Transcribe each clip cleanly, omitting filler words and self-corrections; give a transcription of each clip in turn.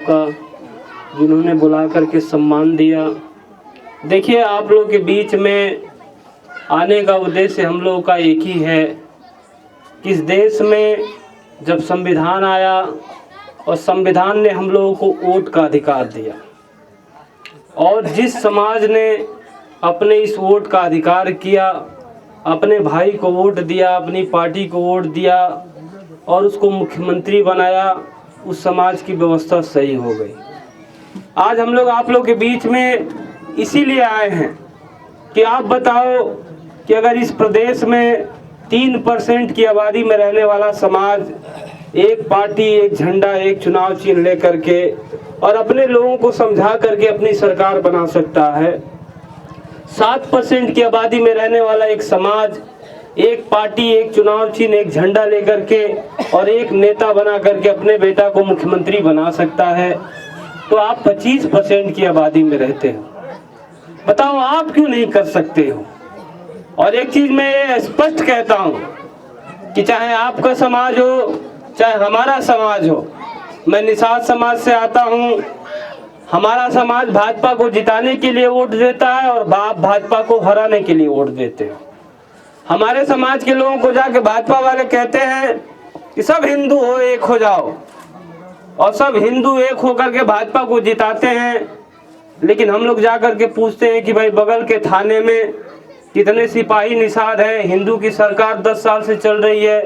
का जिन्होंने बुला करके सम्मान दिया। देखिए, आप लोगों के बीच में आने का उद्देश्य हम लोगों का एक ही है कि इस देश में जब संविधान आया और संविधान ने हम लोगों को वोट का अधिकार दिया और जिस समाज ने अपने इस वोट का अधिकार किया, अपने भाई को वोट दिया, अपनी पार्टी को वोट दिया और उसको मुख्यमंत्री बनाया, उस समाज की व्यवस्था सही हो गई। आज हम लोग आप लोग के बीच में इसीलिए आए हैं कि आप बताओ कि अगर इस प्रदेश में 3% की आबादी में रहने वाला समाज एक पार्टी, एक झंडा, एक चुनाव चिन्ह लेकर के और अपने लोगों को समझा करके अपनी सरकार बना सकता है, 7% की आबादी में रहने वाला एक समाज एक पार्टी, एक चुनाव चिन्ह, एक झंडा लेकर के और एक नेता बना करके अपने बेटा को मुख्यमंत्री बना सकता है, तो आप 25% की आबादी में रहते हो। बताओ आप क्यों नहीं कर सकते हो? और एक चीज मैं स्पष्ट कहता हूं कि चाहे आपका समाज हो, चाहे हमारा समाज हो, मैं निषाद समाज से आता हूं। हमारा समाज भाजपा को जिताने के लिए वोट देता है और आप भाजपा को हराने के लिए वोट देते हो। हमारे समाज के लोगों को जाके भाजपा वाले कहते हैं कि सब हिंदू हो, एक हो जाओ, और सब हिंदू एक होकर के भाजपा को जिताते हैं। लेकिन हम लोग जाकर के पूछते हैं कि भाई बगल के थाने में कितने सिपाही निषाद हैं, हिंदू की सरकार 10 साल से चल रही है,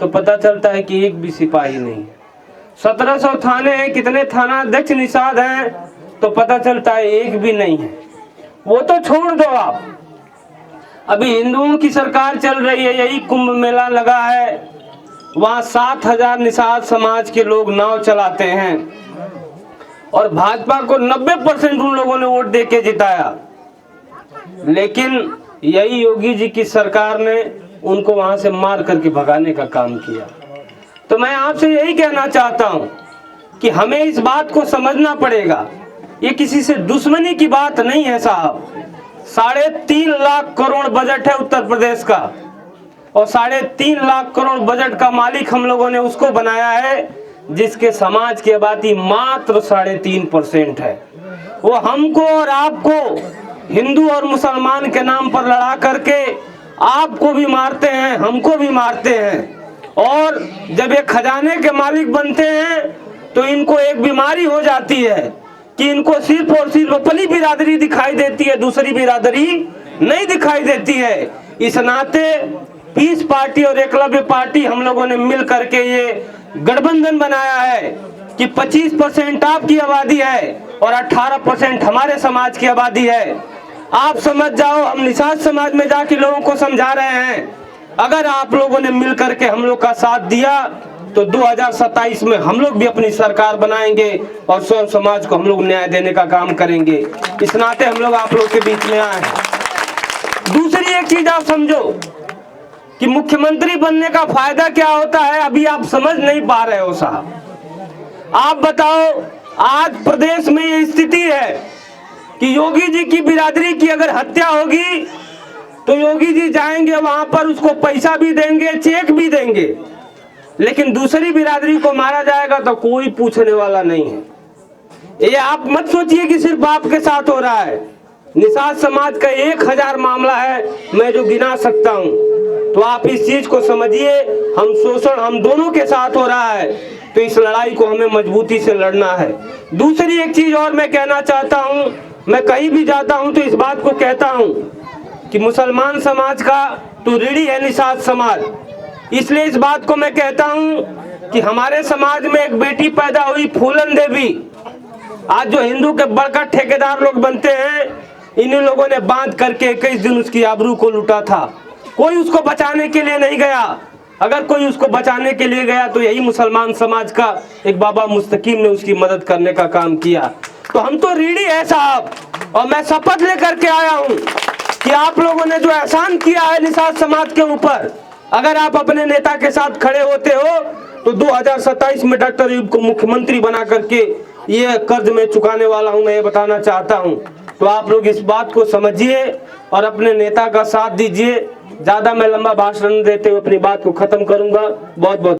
तो पता चलता है कि एक भी सिपाही नहीं है। 1700 थाने हैं, कितने थाना अध्यक्ष निषाद हैं, तो पता चलता है एक भी नहीं है। वो तो छोड़ दो आप, अभी हिंदुओं की सरकार चल रही है, यही कुंभ मेला लगा है, वहाँ 7000 निषाद समाज के लोग नाव चलाते हैं और भाजपा को 90% उन लोगों ने वोट देके जिताया। लेकिन यही योगी जी की सरकार ने उनको वहां से मार करके भगाने का काम किया। तो मैं आपसे यही कहना चाहता हूं कि हमें इस बात को समझना पड़ेगा, ये किसी से दुश्मनी की बात नहीं है साहब। 3.5 लाख करोड़ बजट है उत्तर प्रदेश का और 3.5 लाख करोड़ बजट का मालिक हम लोगों ने उसको बनाया है जिसके समाज की आबादी मात्र 3.5% है। वो हमको और आपको हिंदू और मुसलमान के नाम पर लड़ा करके आपको भी मारते हैं, हमको भी मारते हैं। और जब ये खजाने के मालिक बनते हैं तो इनको एक बीमारी हो जाती है कि इनको सिर्फ और सिर्फ अपनी बिरादरी दिखाई देती है, दूसरी बिरादरी नहीं दिखाई देती है। इस नाते पीस पार्टी और एकलव्य पार्टी हम लोगों ने मिल करके ये गठबंधन बनाया है कि 25% आपकी आबादी है और 18% हमारे समाज की आबादी है। आप समझ जाओ, हम निषाद समाज में जाके लोगों को समझा रहे हैं, अगर आप लोगों ने मिल करके हम लोग का साथ दिया तो 2027 में हम लोग भी अपनी सरकार बनाएंगे और स्वयं समाज को हम लोग न्याय देने का काम करेंगे। इस नाते हम लोग आप लोग के बीच में आए हैं। दूसरी एक चीज आप समझो कि मुख्यमंत्री बनने का फायदा क्या होता है, अभी आप समझ नहीं पा रहे हो साहब। आप बताओ, आज प्रदेश में ये स्थिति है कि योगी जी की बिरादरी की अगर हत्या होगी तो योगी जी जाएंगे वहां पर, उसको पैसा भी देंगे, चेक भी देंगे, लेकिन दूसरी बिरादरी को मारा जाएगा तो कोई पूछने वाला नहीं है। ये आप मत सोचिए कि सिर्फ आपके साथ हो रहा है, निषाद समाज का 1000 मामला है मैं जो गिना सकता हूं। तो आप इस चीज को समझिए, हम शोषण हम दोनों के साथ हो रहा है, तो इस लड़ाई को हमें मजबूती से लड़ना है। दूसरी एक चीज और मैं कहना चाहता हूं, मैं कहीं भी जाता हूं तो इस बात को कहता हूं कि मुसलमान समाज का तो ऋणी है निषाद समाज। इसलिए इस बात को मैं कहता हूं कि हमारे समाज में एक बेटी पैदा हुई फूलन देवी। आज जो हिंदू के बड़का ठेकेदार लोग बनते हैं, इन्हीं लोगों ने बांध करके 21 दिन उसकी आबरू को लूटा था। कोई उसको बचाने के लिए नहीं गया। अगर कोई उसको बचाने के लिए गया तो यही मुसलमान समाज का एक बाबा मुस्तकीम ने उसकी मदद करने का काम किया। तो हम तो ऋणी है साहब, और मैं शपथ लेकर के आया हूं कि आप लोगों ने जो एहसान किया है निषाद समाज के ऊपर, अगर आप अपने नेता के साथ खड़े होते हो तो 2027 में डॉक्टर अयूब को मुख्यमंत्री बना करके ये कर्ज में चुकाने वाला हूं, मैं ये बताना चाहता हूं। तो आप लोग इस बात को समझिए और अपने नेता का साथ दीजिए। ज्यादा मैं लंबा भाषण देते हुए अपनी बात को खत्म करूंगा। बहुत बहुत